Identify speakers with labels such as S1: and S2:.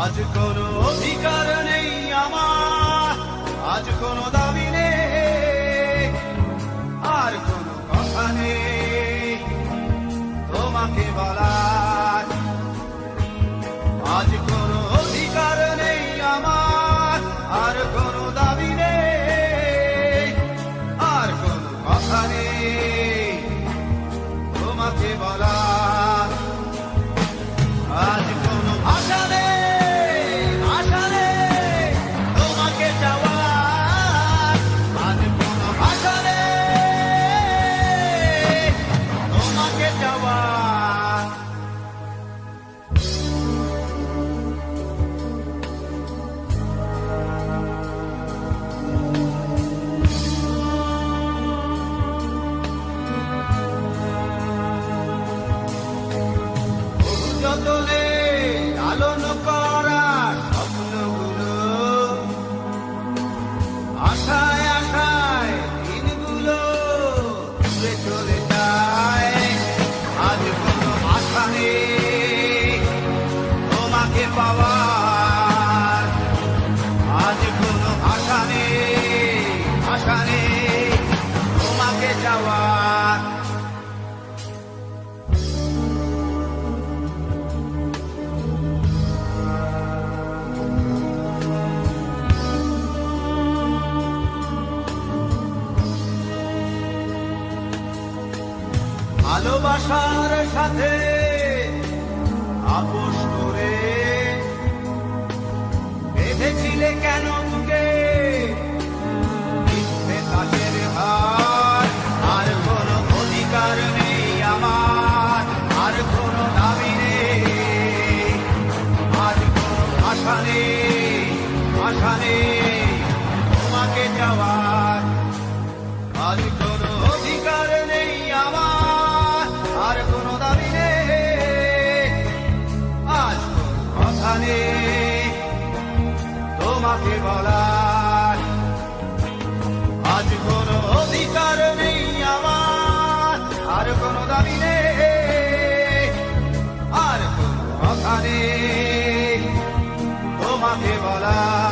S1: আজ কোনো অধিকার নেই আমার, আজ কোনো দাবি নেই, আর কোনো কথা নেই তোমাকে বলার। আজ কোনো অধিকার নেই আমার, আর কোনো দাবি নেই, আর কোনো কথা নেই তোমাকে বলার। আজ কোনো ভাষা নেই, ভাষা নেই তোমাকে চাওয়ার। আজ কোনো ভাষা নেই তোমাকে চাওয়ার। যতনে লালন করা স্বপ্নগুলো, আশায় আশায় দিনগুলো ঘুরে চলে যায়। আজ কোনো আশা নেই তোমাকে পাওয়ার। আজ কোনো আশা নেই, আশা নেই তোমাকে যাওয়ার। ভালোবাসার সাথে আপোষ করে বেঁধেছিলে কেন বুকে মিথ্যে তাজের হার। আর কোনো অধিকার নেই আমার, আর কোনো দাবি নেই, আজ কোনো আশা নেই, আশা নেই তোমাকে যাওয়ার। আজ কোনো অধিকার নেই আমার, আর কোনো দাবি নেই, আজ কোনো কথা নেই তোমাকে বলার। আজ কোনো অধিকার নেই আমার, আর কোনো দাবি নেই, আর কোনো কথা নেই তোমাকে বলার।